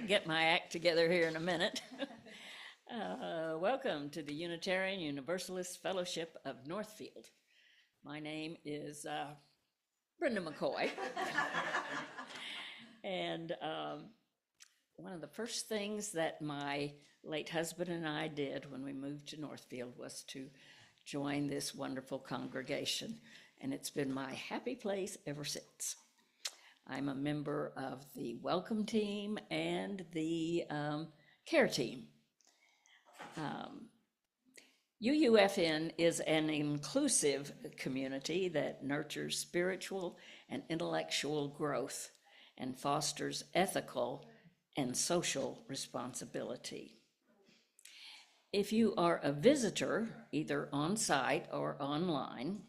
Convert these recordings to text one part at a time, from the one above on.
get my act together here in a minute. Welcome to the Unitarian Universalist Fellowship of Northfield. My name is Brenda McCoy. And one of the first things that my late husband and I did when we moved to Northfield was to join this wonderful congregation. And it's been my happy place ever since. I'm a member of the welcome team and the care team. UUFN is an inclusive community that nurtures spiritual and intellectual growth and fosters ethical and social responsibility. If you are a visitor, either on site or online,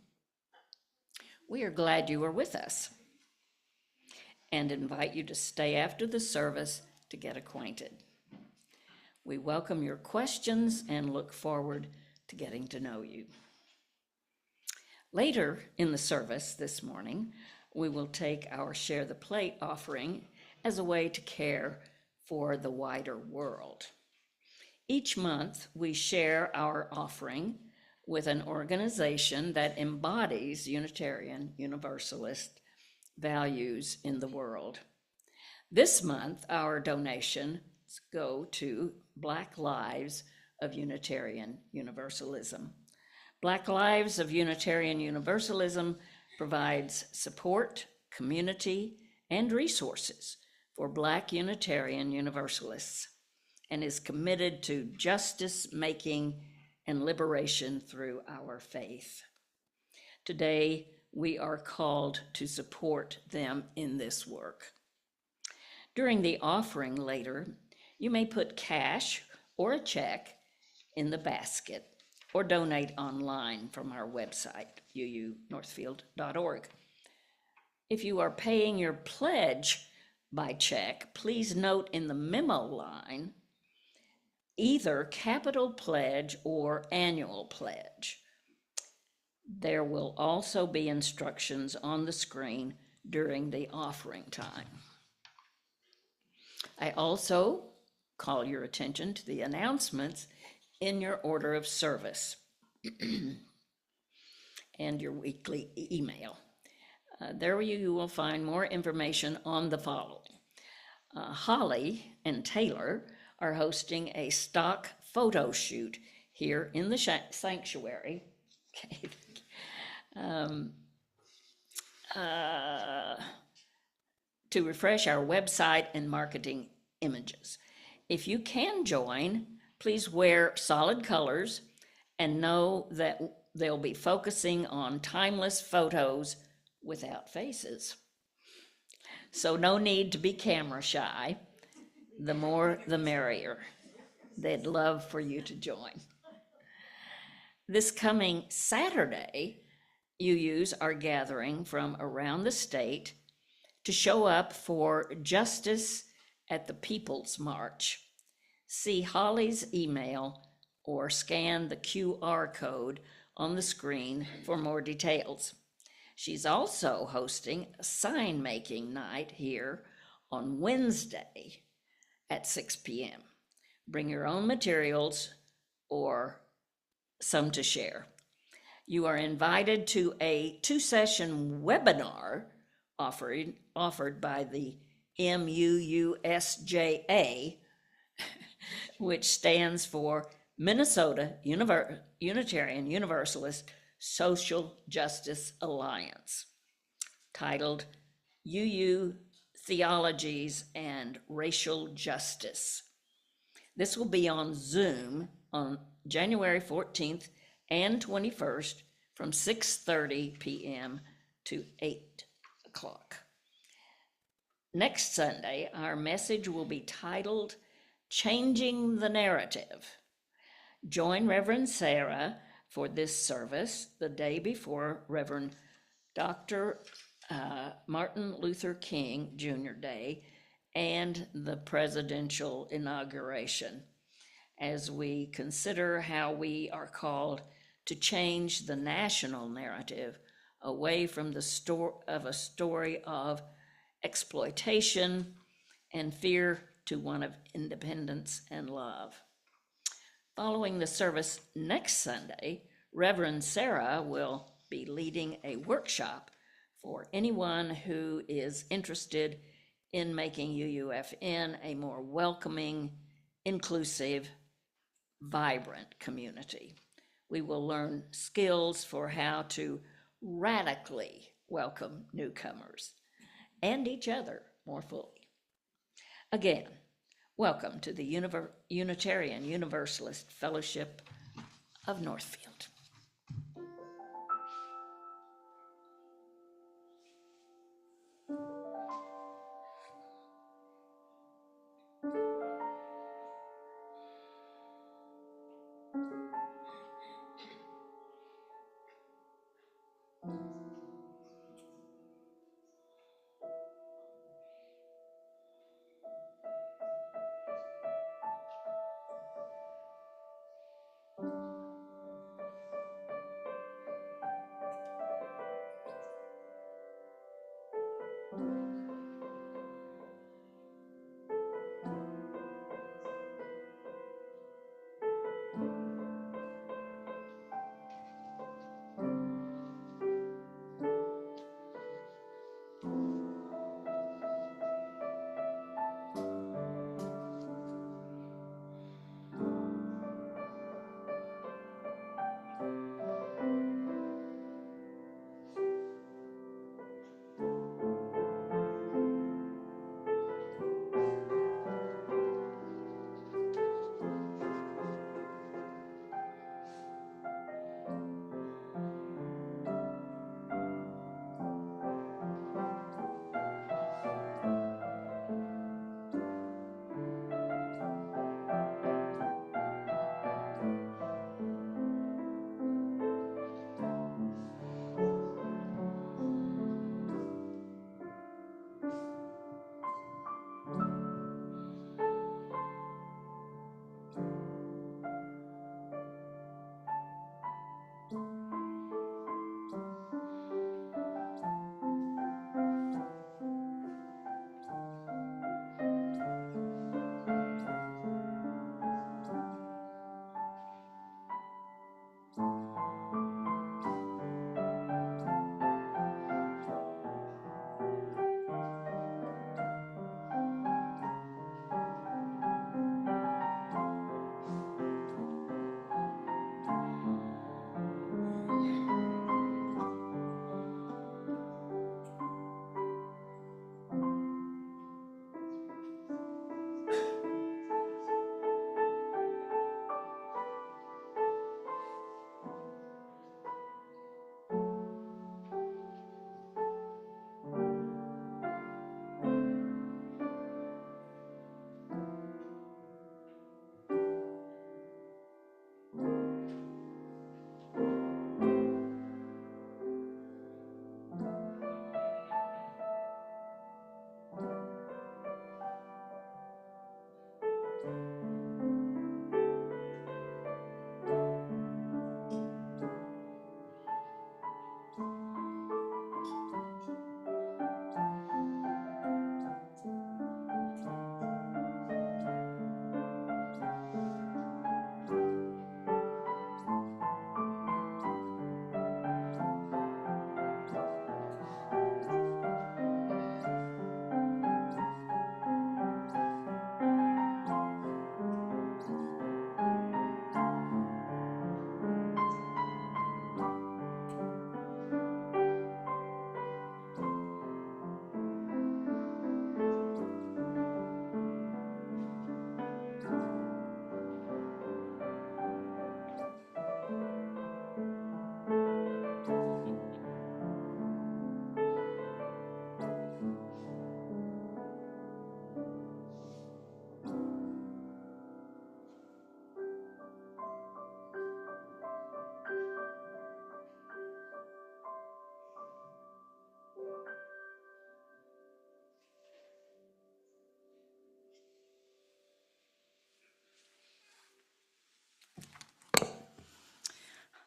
we are glad you are with us and invite you to stay after the service to get acquainted. We welcome your questions and look forward to getting to know you. Later in the service this morning, we will take our Share the Plate offering as a way to care for the wider world. Each month, we share our offering with an organization that embodies Unitarian Universalist values in the world. This month, our donations go to Black Lives of Unitarian Universalism. Black Lives of Unitarian Universalism provides support, community, and resources for Black Unitarian Universalists and is committed to justice making and liberation through our faith. Today, we are called to support them in this work. During the offering later, you may put cash or a check in the basket or donate online from our website, uunorthfield.org. If you are paying your pledge by check, please note in the memo line either capital pledge or annual pledge. There will also be instructions on the screen during the offering time. I also call your attention to the announcements in your order of service and your weekly email. There you will find more information on the following. Holly and Taylor are hosting a stock photo shoot here in the sanctuary. Okay. To refresh our website and marketing images. If you can join, please wear solid colors and know that they'll be focusing on timeless photos without faces. So no need to be camera shy. The more, the merrier. They'd love for you to join. This coming Saturday, UUs are gathering from around the state to show up for Justice at the People's March. See Holly's email or scan the QR code on the screen for more details. She's also hosting a sign-making night here on Wednesday at 6 p.m. Bring your own materials or some to share. You are invited to a 2-session webinar offered by the MUUSJA, which stands for Minnesota Unitarian Universalist Social Justice Alliance, titled UU Theologies and Racial Justice. This will be on Zoom on January 14th and 21st from 6:30 p.m. to 8 o'clock. Next Sunday, our message will be titled Changing the Narrative. Join Reverend Sarah for this service the day before Reverend Dr. Martin Luther King Jr. Day and the presidential inauguration, as we consider how we are called to change the national narrative away from the story of exploitation and fear to one of independence and love. Following the service next Sunday, Reverend Sarah will be leading a workshop for anyone who is interested in making UUFN a more welcoming, inclusive, vibrant community. We will learn skills for how to radically welcome newcomers and each other more fully. Again, welcome to the Unitarian Universalist Fellowship of Northfield.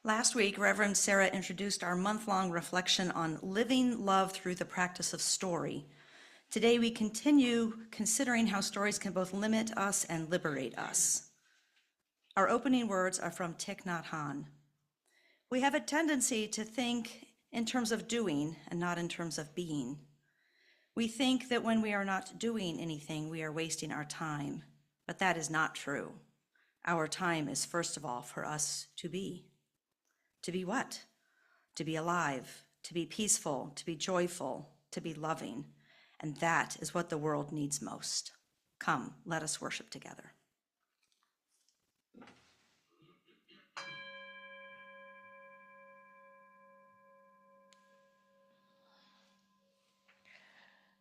Last week, Reverend Sarah introduced our month-long reflection on living love through the practice of story. Today we continue considering how stories can both limit us and liberate us. Our opening words are from Thich Nhat Hanh. We have a tendency to think in terms of doing and not in terms of being. We think that when we are not doing anything, we are wasting our time, but that is not true. Our time is first of all for us to be. To be what? To be alive, to be peaceful, to be joyful, to be loving. And that is what the world needs most. Come, let us worship together.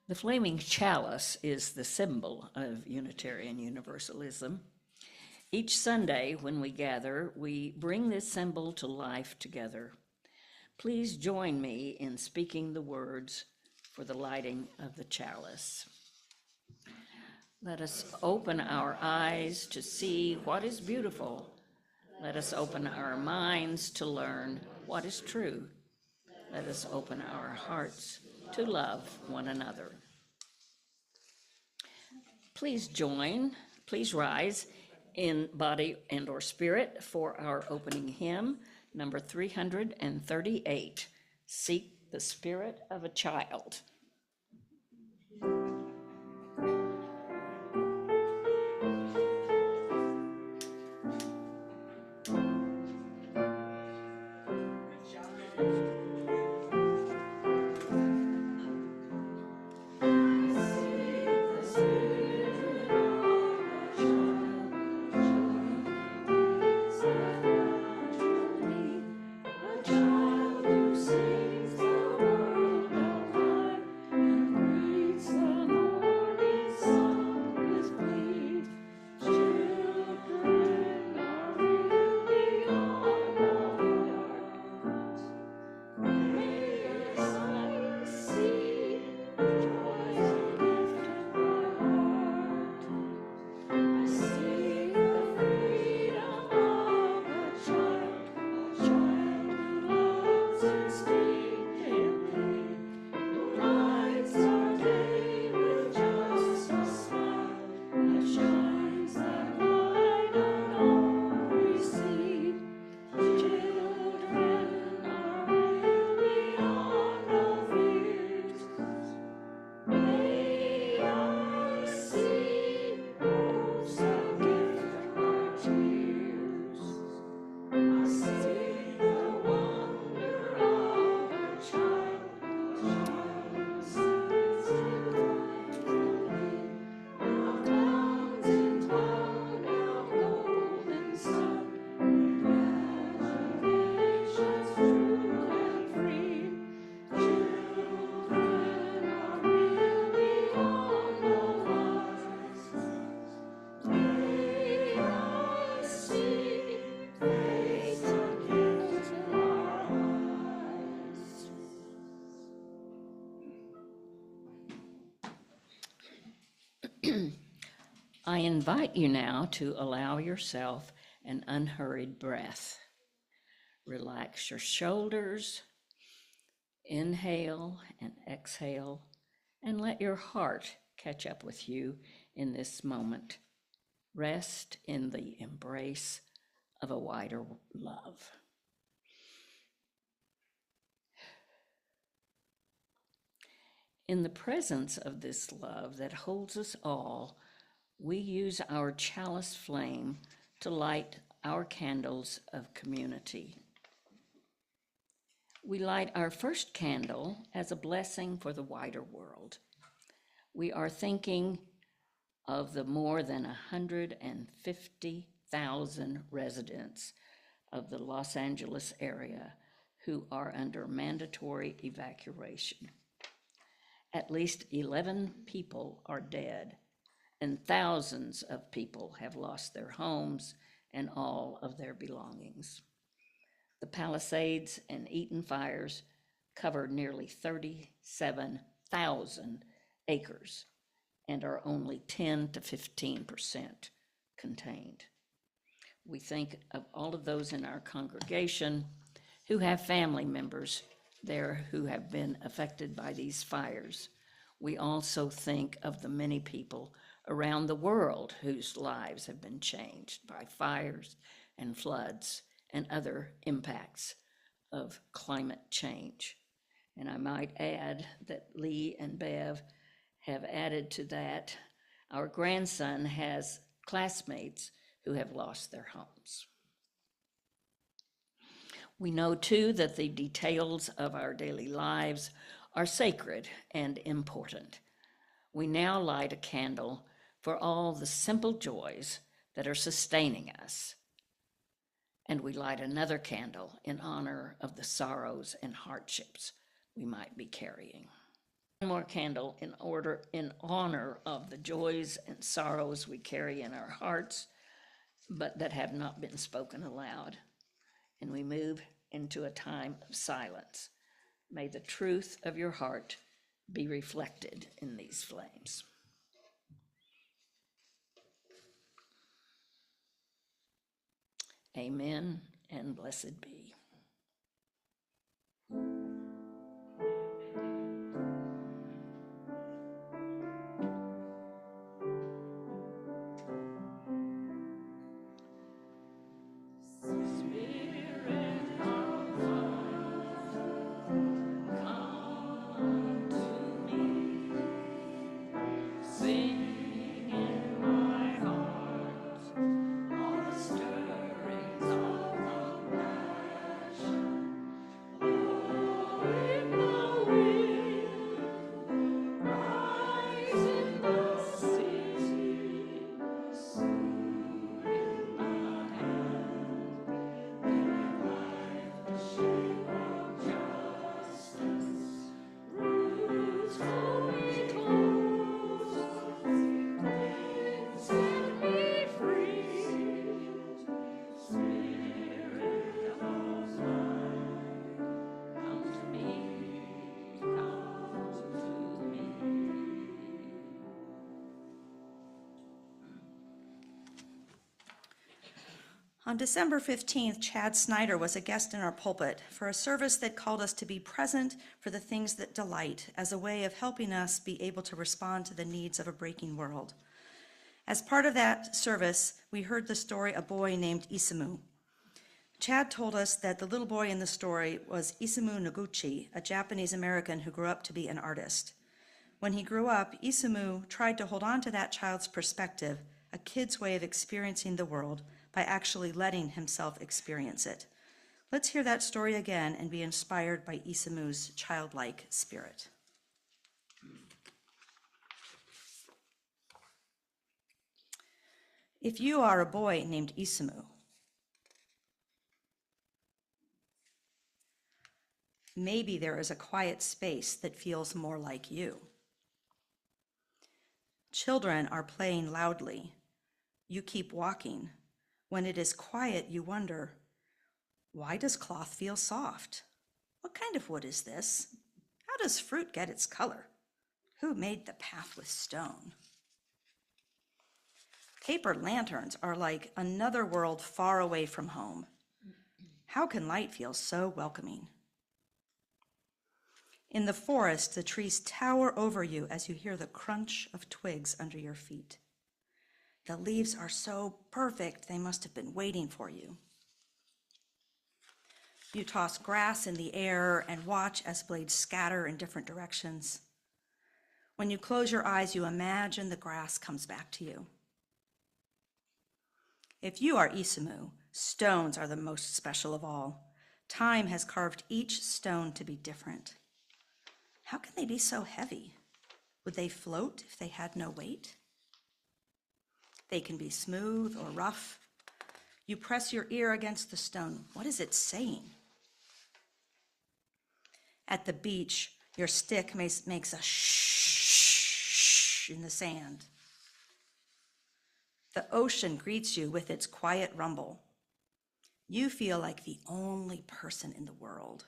The flaming chalice is the symbol of Unitarian Universalism. Each Sunday when we gather, we bring this symbol to life together. Please join me in speaking the words for the lighting of the chalice. Let us open our eyes to see what is beautiful. Let us open our minds to learn what is true. Let us open our hearts to love one another. Please rise in body and or spirit for our opening hymn, number 338, Seek the Spirit of a Child. I invite you now to allow yourself an unhurried breath. Relax your shoulders, inhale and exhale, and let your heart catch up with you in this moment. Rest in the embrace of a wider love. In the presence of this love that holds us all, we use our chalice flame to light our candles of community. We light our first candle as a blessing for the wider world. We are thinking of the more than 150,000 residents of the Los Angeles area who are under mandatory evacuation. At least 11 people are dead, and thousands of people have lost their homes and all of their belongings. The Palisades and Eaton fires cover nearly 37,000 acres and are only 10 to 15% contained. We think of all of those in our congregation who have family members there who have been affected by these fires. we also think of the many people around the world whose lives have been changed by fires and floods and other impacts of climate change. And I might add that Lee and Bev have added to that. Our grandson has classmates who have lost their homes. We know too that the details of our daily lives are sacred and important. We now light a candle for all the simple joys that are sustaining us. And we light another candle in honor of the sorrows and hardships we might be carrying. One more candle in honor of the joys and sorrows we carry in our hearts, but that have not been spoken aloud. And we move into a time of silence. May the truth of your heart be reflected in these flames. Amen and blessed be. On December 15th, Chad Snyder was a guest in our pulpit for a service that called us to be present for the things that delight as a way of helping us be able to respond to the needs of a breaking world. As part of that service, we heard the story of a boy named Isamu. Chad told us that the little boy in the story was Isamu Noguchi, a Japanese American who grew up to be an artist. When he grew up, Isamu tried to hold on to that child's perspective, a kid's way of experiencing the world, by actually letting himself experience it. Let's hear that story again and be inspired by Isamu's childlike spirit. If you are a boy named Isamu, maybe there is a quiet space that feels more like you. Children are playing loudly. You keep walking. When it is quiet, you wonder, why does cloth feel soft? What kind of wood is this? How does fruit get its color? Who made the path with stone? Paper lanterns are like another world far away from home. How can light feel so welcoming? In the forest, the trees tower over you as you hear the crunch of twigs under your feet. The leaves are so perfect, they must have been waiting for you. You toss grass in the air and watch as blades scatter in different directions. When you close your eyes, you imagine the grass comes back to you. If you are Isamu, stones are the most special of all. Time has carved each stone to be different. How can they be so heavy? Would they float if they had no weight? They can be smooth or rough. You press your ear against the stone. What is it saying? At the beach, your stick makes a shh in the sand. The ocean greets you with its quiet rumble. You feel like the only person in the world.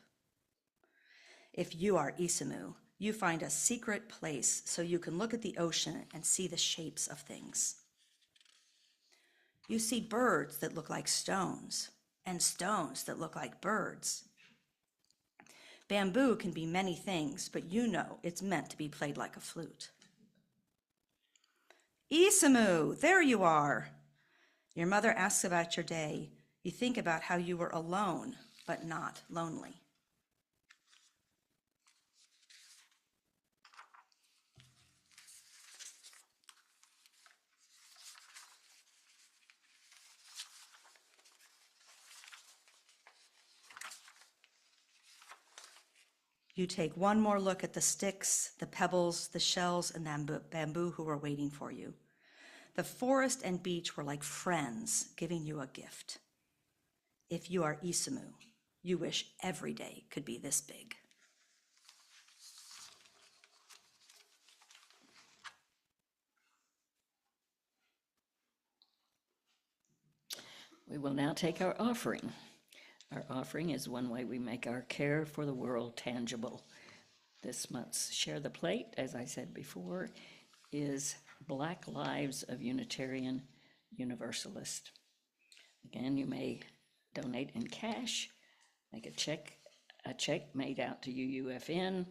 If you are Isamu, you find a secret place so you can look at the ocean and see the shapes of things. You see birds that look like stones, and stones that look like birds. Bamboo can be many things, but you know it's meant to be played like a flute. Isamu, there you are. Your mother asks about your day. You think about how you were alone, but not lonely. You take one more look at the sticks, the pebbles, the shells, and the bamboo who were waiting for you. The forest and beach were like friends giving you a gift. If you are Isamu, you wish every day could be this big. We will now take our offering. Our offering is one way we make our care for the world tangible. This month's Share the Plate, as I said before, is Black Lives of Unitarian Universalist. Again, you may donate in cash, make a check made out to UUFN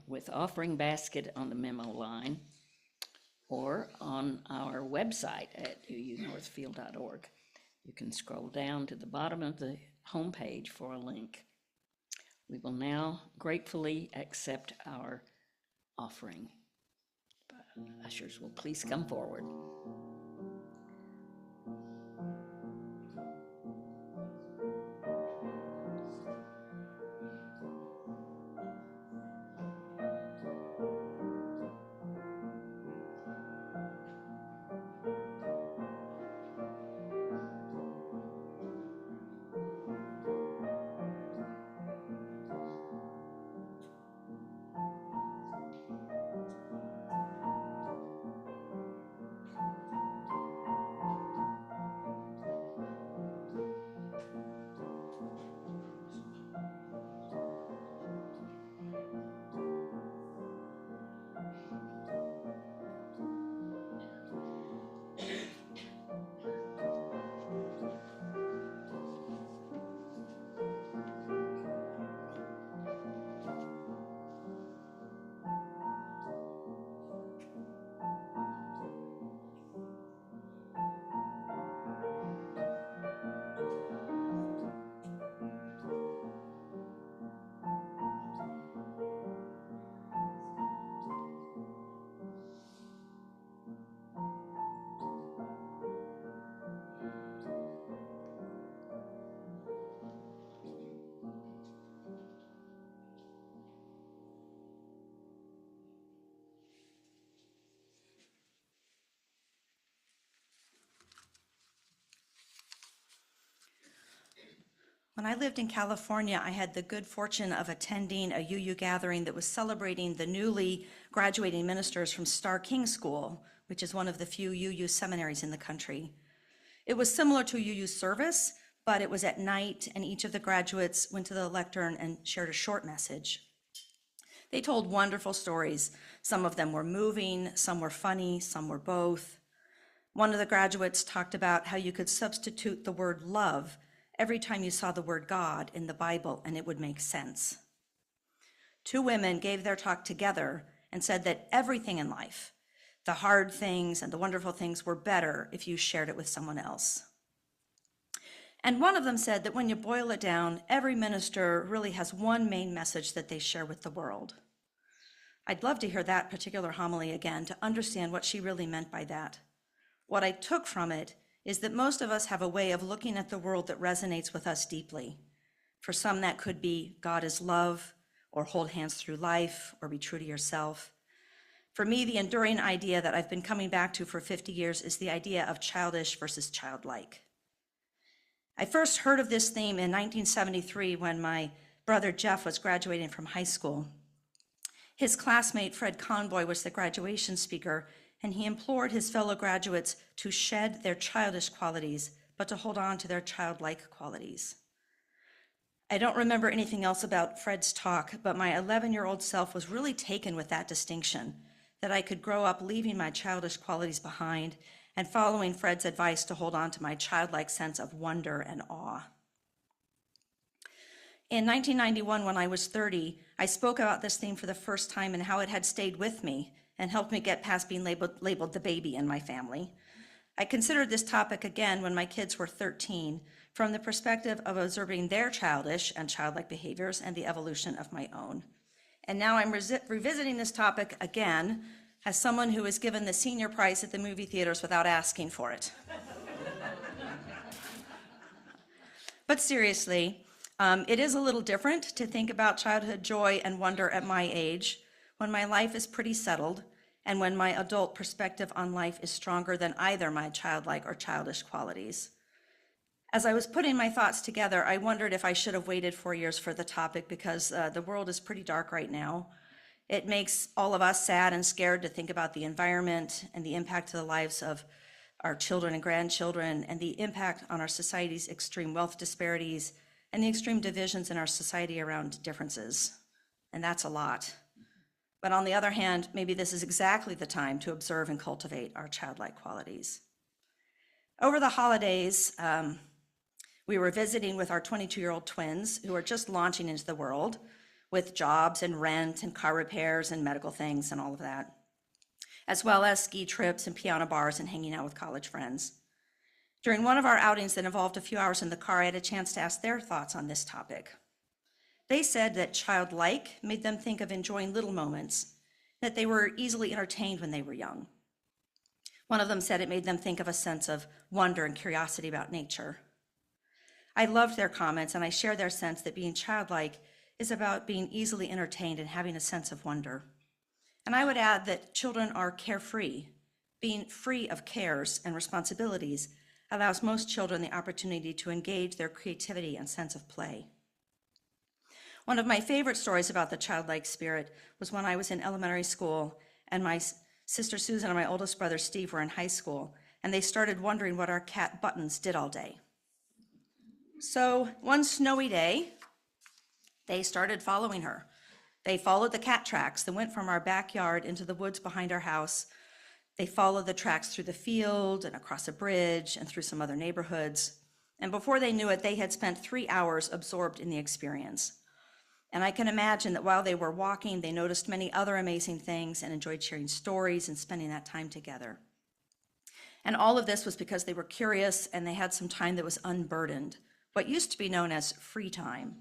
with offering basket on the memo line or on our website at uunorthfield.org. You can scroll down to the bottom of the homepage for a link. We will now gratefully accept our offering. Ushers will please come forward. When I lived in California, I had the good fortune of attending a UU gathering that was celebrating the newly graduating ministers from Starr King School, which is one of the few UU seminaries in the country. It was similar to a UU service, but it was at night, and each of the graduates went to the lectern and shared a short message. They told wonderful stories. Some of them were moving, some were funny, some were both. One of the graduates talked about how you could substitute the word love every time you saw the word God in the Bible, and it would make sense. Two women gave their talk together and said that everything in life, the hard things and the wonderful things, were better if you shared it with someone else. And one of them said that when you boil it down, every minister really has one main message that they share with the world. I'd love to hear that particular homily again to understand what she really meant by that. What I took from it is that most of us have a way of looking at the world that resonates with us deeply. For some, that could be God is love, or hold hands through life, or be true to yourself. For me, the enduring idea that I've been coming back to for 50 years is the idea of childish versus childlike. I first heard of this theme in 1973 when my brother Jeff was graduating from high school. His classmate Fred Conboy was the graduation speaker, and he implored his fellow graduates to shed their childish qualities, but to hold on to their childlike qualities. I don't remember anything else about Fred's talk, but my 11-year-old self was really taken with that distinction, that I could grow up leaving my childish qualities behind and following Fred's advice to hold on to my childlike sense of wonder and awe. In 1991, when I was 30, I spoke about this theme for the first time and how it had stayed with me and helped me get past being labeled the baby in my family. I considered this topic again when my kids were 13, from the perspective of observing their childish and childlike behaviors and the evolution of my own. And now I'm revisiting this topic again as someone who was given the senior prize at the movie theaters without asking for it. But seriously, it is a little different to think about childhood joy and wonder at my age, when my life is pretty settled and when my adult perspective on life is stronger than either my childlike or childish qualities. As I was putting my thoughts together, I wondered if I should have waited 4 years for the topic because the world is pretty dark right now. It makes all of us sad and scared to think about the environment and the impact to the lives of our children and grandchildren and the impact on our society's extreme wealth disparities and the extreme divisions in our society around differences. And that's a lot. But on the other hand, maybe this is exactly the time to observe and cultivate our childlike qualities. Over the holidays, we were visiting with our 22-year-old twins who are just launching into the world with jobs and rent and car repairs and medical things and all of that, as well as ski trips and piano bars and hanging out with college friends. During one of our outings that involved a few hours in the car, I had a chance to ask their thoughts on this topic. They said that childlike made them think of enjoying little moments, that they were easily entertained when they were young. One of them said it made them think of a sense of wonder and curiosity about nature. I loved their comments, and I share their sense that being childlike is about being easily entertained and having a sense of wonder. And I would add that children are carefree. Being free of cares and responsibilities allows most children the opportunity to engage their creativity and sense of play. One of my favorite stories about the childlike spirit was when I was in elementary school and my sister Susan and my oldest brother Steve were in high school, and they started wondering what our cat Buttons did all day. So one snowy day, they started following her. They followed the cat tracks that went from our backyard into the woods behind our house. They followed the tracks through the field and across a bridge and through some other neighborhoods. And before they knew it, they had spent 3 hours absorbed in the experience. And I can imagine that while they were walking, they noticed many other amazing things and enjoyed sharing stories and spending that time together. And all of this was because they were curious and they had some time that was unburdened, what used to be known as free time.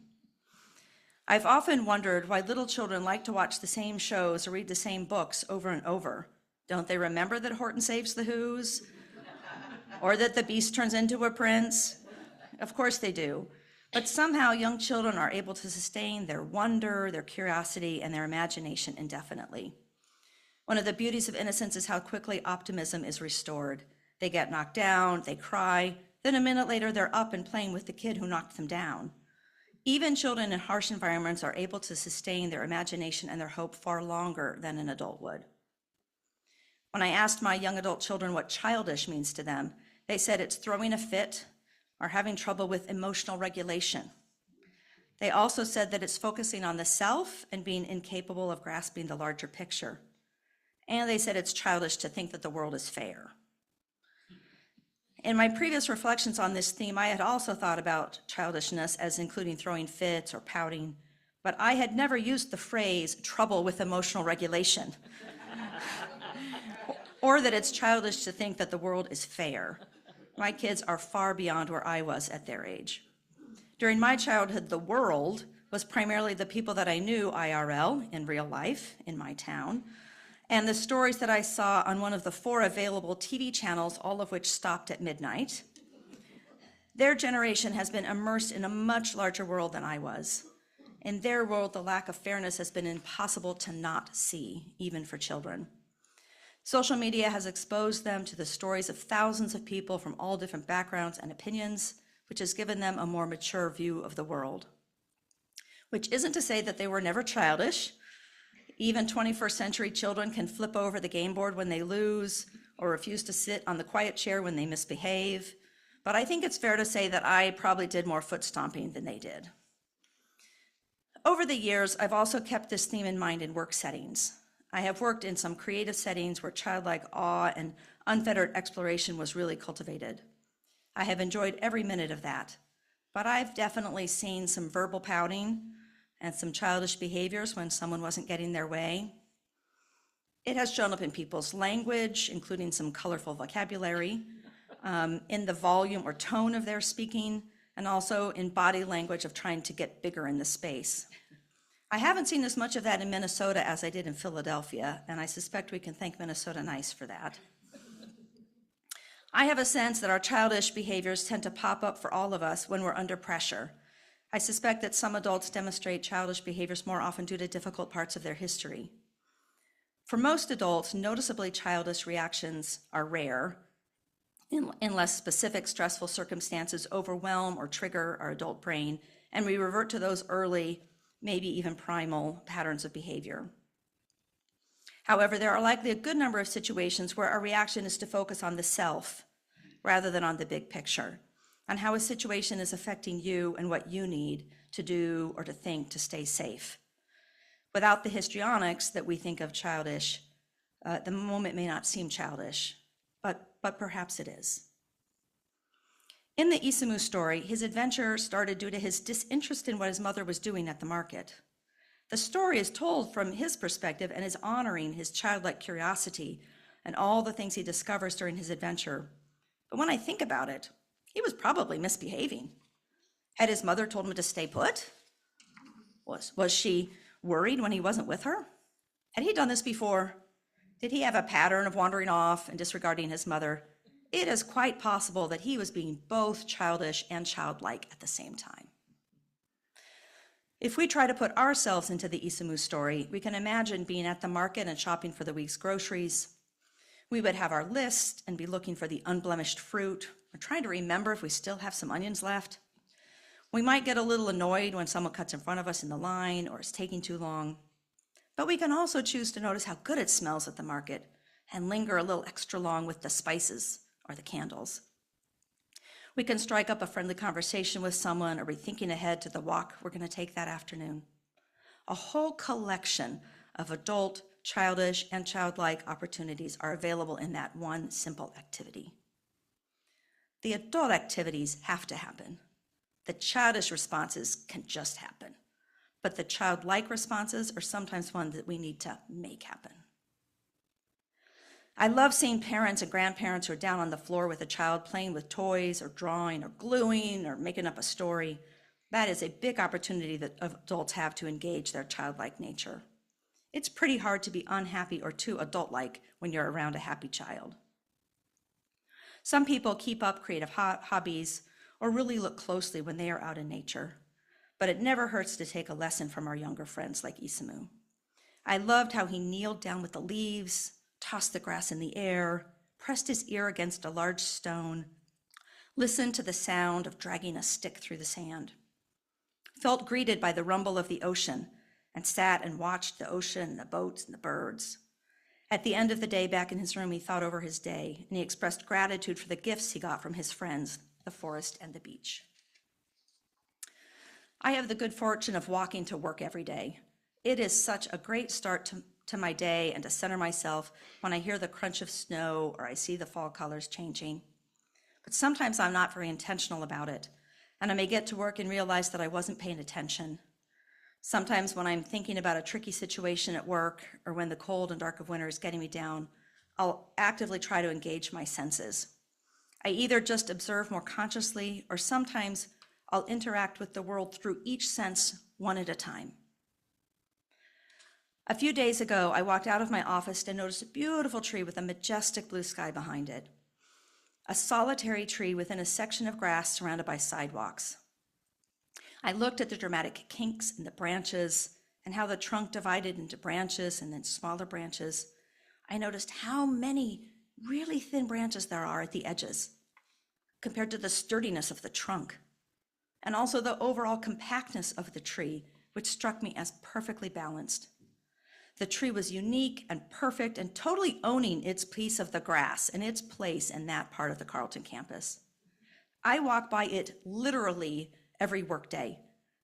I've often wondered why little children like to watch the same shows or read the same books over and over. Don't they remember that Horton saves the Who's? Or that the Beast turns into a prince? Of course they do. But somehow young children are able to sustain their wonder, their curiosity, and their imagination indefinitely. One of the beauties of innocence is how quickly optimism is restored. They get knocked down, they cry, then a minute later they're up and playing with the kid who knocked them down. Even children in harsh environments are able to sustain their imagination and their hope far longer than an adult would. When I asked my young adult children what childish means to them, they said it's throwing a fit or having trouble with emotional regulation. They also said that it's focusing on the self and being incapable of grasping the larger picture. And they said it's childish to think that the world is fair. In my previous reflections on this theme, I had also thought about childishness as including throwing fits or pouting, but I had never used the phrase trouble with emotional regulation. Or that it's childish to think that the world is fair. My kids are far beyond where I was at their age. During my childhood, the world was primarily the people that I knew IRL, in real life, in my town, and the stories that I saw on one of the 4 available TV channels, all of which stopped at midnight. Their generation has been immersed in a much larger world than I was. In their world, the lack of fairness has been impossible to not see, even for children. Social media has exposed them to the stories of thousands of people from all different backgrounds and opinions, which has given them a more mature view of the world. Which isn't to say that they were never childish. Even 21st century children can flip over the game board when they lose or refuse to sit on the quiet chair when they misbehave. But I think it's fair to say that I probably did more foot stomping than they did. Over the years, I've also kept this theme in mind in work settings. I have worked in some creative settings where childlike awe and unfettered exploration was really cultivated. I have enjoyed every minute of that. but I've definitely seen some verbal pouting and some childish behaviors when someone wasn't getting their way. It has shown up in people's language, including some colorful vocabulary, in the volume or tone of their speaking, and also in body language of trying to get bigger in the space. I haven't seen as much of that in Minnesota as I did in Philadelphia, and I suspect we can thank Minnesota Nice for that. I have a sense that our childish behaviors tend to pop up for all of us when we're under pressure. I suspect that some adults demonstrate childish behaviors more often due to difficult parts of their history. For most adults, noticeably childish reactions are rare, unless specific stressful circumstances overwhelm or trigger our adult brain, and we revert to those early, maybe even primal patterns of behavior. However, there are likely a good number of situations where our reaction is to focus on the self rather than on the big picture, on how a situation is affecting you and what you need to do or to think to stay safe. Without the histrionics that we think of childish, the moment may not seem childish, but perhaps it is. In the Isamu story, his adventure started due to his disinterest in what his mother was doing at the market. The story is told from his perspective and is honoring his childlike curiosity and all the things he discovers during his adventure. But when I think about it, he was probably misbehaving. Had his mother told him to stay put? Was she worried when he wasn't with her? Had he done this before? Did he have a pattern of wandering off and disregarding his mother? It is quite possible that he was being both childish and childlike at the same time. If we try to put ourselves into the Isamu story, we can imagine being at the market and shopping for the week's groceries. We would have our list and be looking for the unblemished fruit, or trying to remember if we still have some onions left. We might get a little annoyed when someone cuts in front of us in the line or is taking too long. But we can also choose to notice how good it smells at the market and linger a little extra long with the spices or the candles. We can strike up a friendly conversation with someone or be thinking ahead to the walk we're going to take that afternoon. A whole collection of adult, childish, and childlike opportunities are available in that one simple activity. The adult activities have to happen. The childish responses can just happen. But the childlike responses are sometimes ones that we need to make happen. I love seeing parents and grandparents who are down on the floor with a child playing with toys or drawing or gluing or making up a story. That is a big opportunity that adults have to engage their childlike nature. It's pretty hard to be unhappy or too adult-like when you're around a happy child. Some people keep up creative hobbies or really look closely when they are out in nature. But it never hurts to take a lesson from our younger friends like Isamu. I loved how he kneeled down with the leaves, tossed the grass in the air, pressed his ear against a large stone, listened to the sound of dragging a stick through the sand, felt greeted by the rumble of the ocean, and sat and watched the ocean, the boats, and the birds. At the end of the day, back in his room, he thought over his day, and he expressed gratitude for the gifts he got from his friends, the forest and the beach. I have the good fortune of walking to work every day. It is such a great start to my day and to center myself when I hear the crunch of snow or I see the fall colors changing. But sometimes I'm not very intentional about it, and I may get to work and realize that I wasn't paying attention. Sometimes when I'm thinking about a tricky situation at work or when the cold and dark of winter is getting me down, I'll actively try to engage my senses. I either just observe more consciously or sometimes I'll interact with the world through each sense one at a time. A few days ago, I walked out of my office and noticed a beautiful tree with a majestic blue sky behind it. A solitary tree within a section of grass surrounded by sidewalks. I looked at the dramatic kinks in the branches and how the trunk divided into branches and then smaller branches. I noticed how many really thin branches there are at the edges compared to the sturdiness of the trunk, and also the overall compactness of the tree, which struck me as perfectly balanced. The tree was unique and perfect and totally owning its piece of the grass and its place in that part of the Carleton campus. I walk by it literally every workday,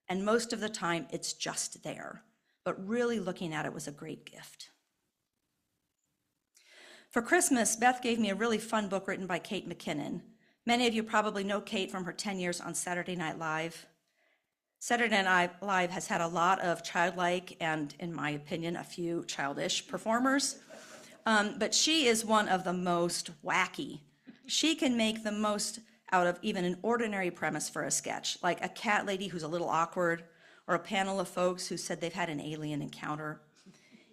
and most of the time it's just there, but really looking at it was a great gift. For Christmas, Beth gave me a really fun book written by Kate McKinnon, Many of you probably know Kate from her 10 years on Saturday Night Live. Saturday Night Live has had a lot of Childlike and, in my opinion, a few Childish performers, but she is one of the most wacky. She can make the most out of even an ordinary premise for a sketch, like a cat lady who's a little awkward, or a panel of folks who said they've had an alien encounter.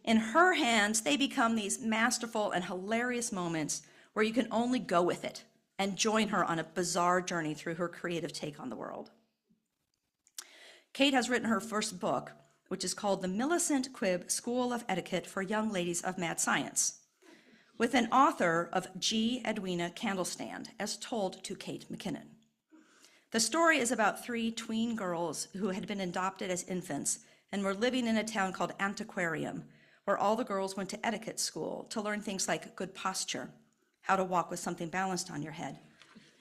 In her hands, they become these masterful and hilarious moments where you can only go with it and join her on a bizarre journey through her creative take on the world. Kate has written her first book, which is called The Millicent Quibb School of Etiquette for Young Ladies of Mad Science, with an author of G. Edwina Candlestand, as told to Kate McKinnon. The story is about 3 tween girls who had been adopted as infants and were living in a town called Antiquarium, where all the girls went to etiquette school to learn things like good posture, how to walk with something balanced on your head,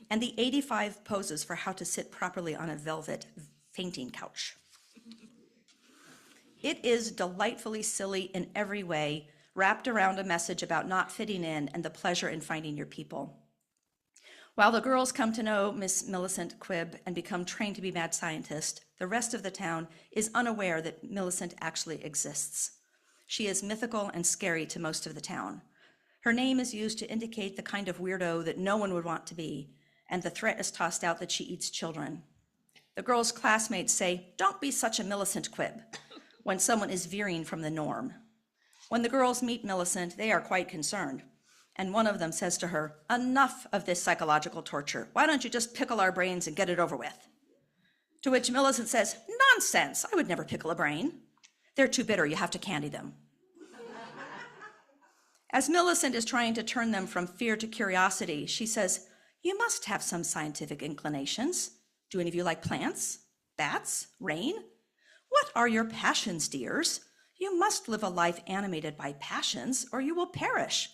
and the 85 poses for how to sit properly on a velvet fainting couch. It is delightfully silly in every way, wrapped around a message about not fitting in and the pleasure in finding your people. While the girls come to know Miss Millicent Quibb and become trained to be mad scientists, the rest of the town is unaware that Millicent actually exists. She is mythical and scary to most of the town. Her name is used to indicate the kind of weirdo that no one would want to be, and the threat is tossed out that she eats children. The girls' classmates say, "Don't be such a Millicent Quibb," when someone is veering from the norm. When the girls meet Millicent, they are quite concerned, and one of them says to her, "Enough of this psychological torture. Why don't you just pickle our brains and get it over with?" To which Millicent says, "Nonsense, I would never pickle a brain. They're too bitter, you have to candy them." As Millicent is trying to turn them from fear to curiosity, she says, "You must have some scientific inclinations. Do any of you like plants, bats, rain? What are your passions, dears? You must live a life animated by passions, or you will perish,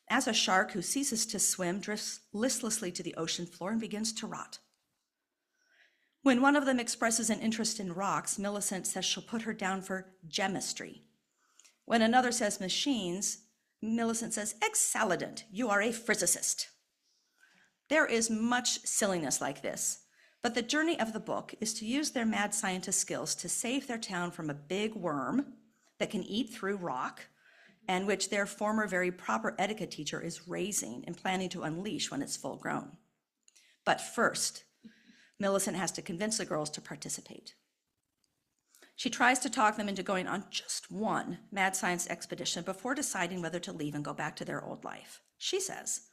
as a shark who ceases to swim drifts listlessly to the ocean floor and begins to rot." When one of them expresses an interest in rocks, Millicent says she'll put her down for gemistry. When another says machines, Millicent says, "Excellent, you are a physicist." There is much silliness like this, but the journey of the book is to use their mad scientist skills to save their town from a big worm that can eat through rock, and which their former very proper etiquette teacher is raising and planning to unleash when it's full grown. But first, Millicent has to convince the girls to participate. She tries to talk them into going on just one mad science expedition before deciding whether to leave and go back to their old life. She says,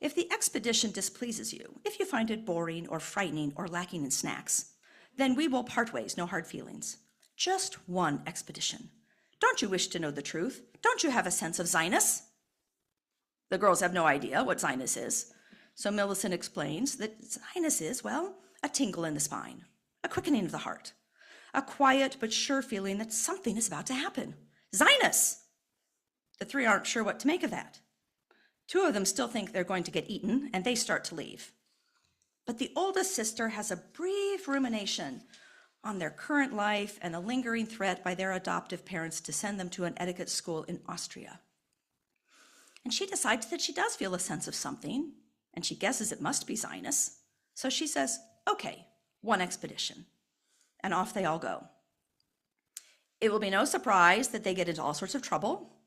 "If the expedition displeases you, if you find it boring or frightening or lacking in snacks, then we will part ways, no hard feelings. Just one expedition. Don't you wish to know the truth? Don't you have a sense of Zinus?" The girls have no idea what Zinus is, so Millicent explains that Zinus is, well, a tingle in the spine, a quickening of the heart, a quiet but sure feeling that something is about to happen. Zinus! The 3 aren't sure what to make of that. 2 of them still think they're going to get eaten, and they start to leave. But the oldest sister has a brief rumination on their current life and a lingering threat by their adoptive parents to send them to an etiquette school in Austria. And she decides that she does feel a sense of something, and she guesses it must be Zinus. So she says, "Okay, one expedition." And off they all go. It will be no surprise that they get into all sorts of trouble,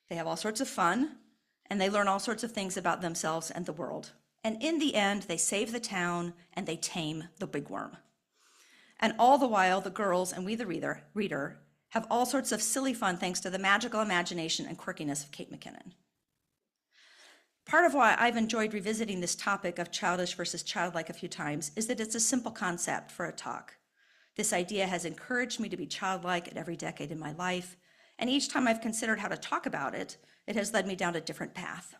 they have all sorts of fun, and they learn all sorts of things about themselves and the world. And in the end, they save the town and they tame the big worm. And all the while, the girls and we, the reader, have all sorts of silly fun thanks to the magical imagination and quirkiness of Kate McKinnon. Part of why I've enjoyed revisiting this topic of childish versus childlike a few times is that it's a simple concept for a talk. This idea has encouraged me to be childlike at every decade in my life, and each time I've considered how to talk about it, it has led me down a different path.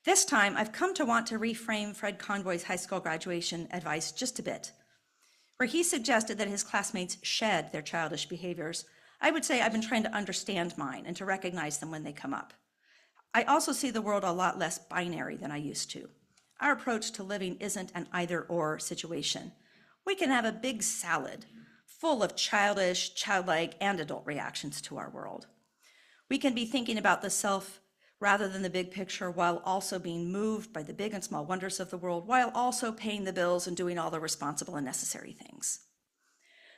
This time, I've come to want to reframe Fred Conboy's high school graduation advice just a bit. Where he suggested that his classmates shed their childish behaviors, I would say I've been trying to understand mine and to recognize them when they come up. I also see the world a lot less binary than I used to. Our approach to living isn't an either-or situation. We can have a big salad full of childish, childlike, and adult reactions to our world. We can be thinking about the rather than the big picture, while also being moved by the big and small wonders of the world, while also paying the bills and doing all the responsible and necessary things.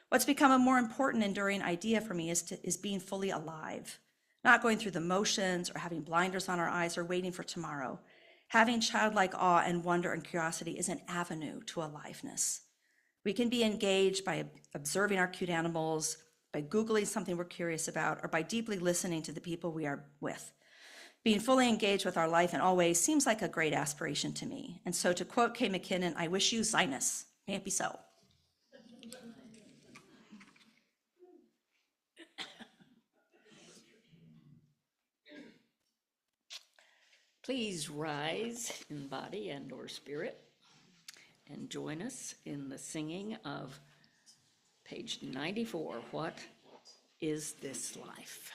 What's become a more important, enduring idea for me is being fully alive, not going through the motions or having blinders on our eyes or waiting for tomorrow. Having childlike awe and wonder and curiosity is an avenue to aliveness. We can be engaged by observing our cute animals, by Googling something we're curious about, or by deeply listening to the people we are with. Being fully engaged with our life in all ways seems like a great aspiration to me. And so to quote Kay McKinnon, I wish you Zinus. May it be so. Please rise in body and or spirit and join us in the singing of page 94, What is This Life?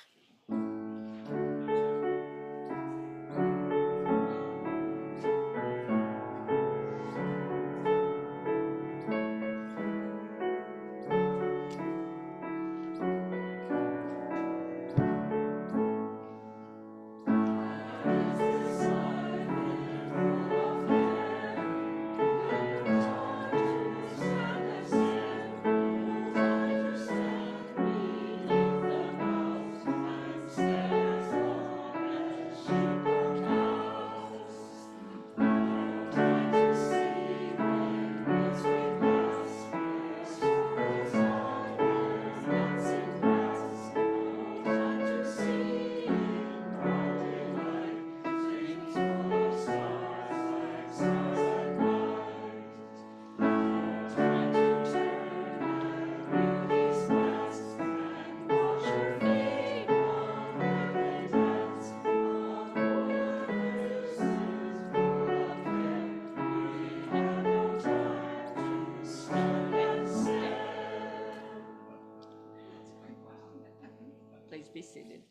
Please be seated.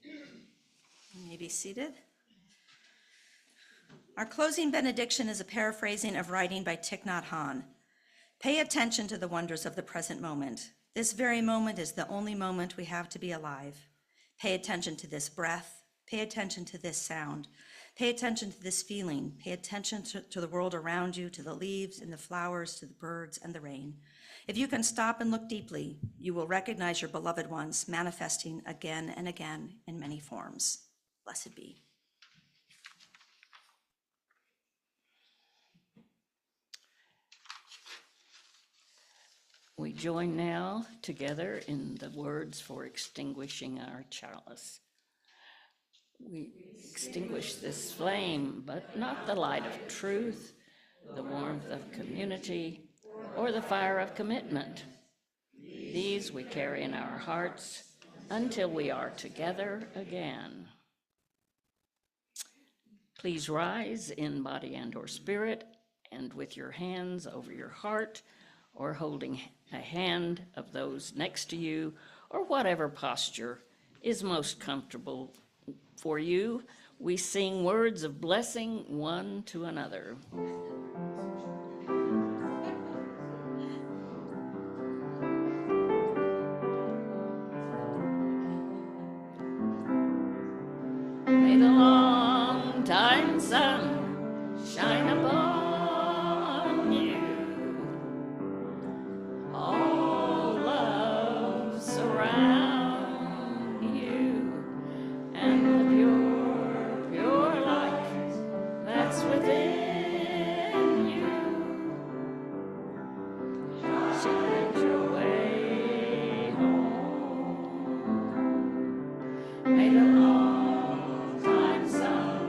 You may be seated. Our closing benediction is a paraphrasing of writing by Thich Nhat Hanh. Pay attention to the wonders of the present moment. This very moment is the only moment we have to be alive. Pay attention to this breath. Pay attention to this sound. Pay attention to this feeling. Pay attention to the world around you, to the leaves and the flowers, to the birds and the rain. If you can stop and look deeply, you will recognize your beloved ones manifesting again and again in many forms. Blessed be. We join now together in the words for extinguishing our chalice. We extinguish this flame, but not the light of truth, the warmth of community, or the fire of commitment. These we carry in our hearts until we are together again. Please rise in body and or spirit, and with your hands over your heart, or holding a hand of those next to you, or whatever posture is most comfortable for you, we sing words of blessing one to another. May the long time sun shine upon you. All love surround you, and the pure, pure light that's within you shine your way home. May the long time sun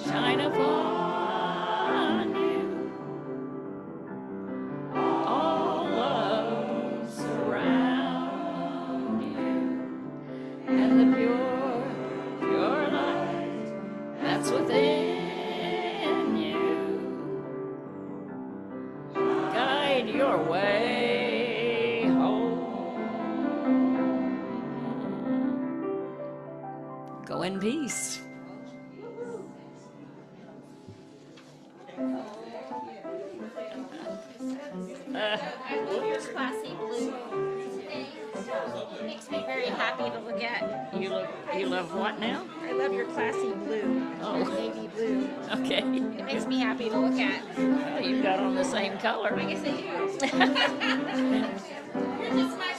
shine upon you. All love surround you, and the pure, pure light that's within you guide your way home. Go in peace. Here's classy blue today. Makes me very happy to look at. You love what now? I love your classy blue, Oh. navy blue. Okay. It makes me happy to look at. Well, you've got on the same color. I guess I do. You're just my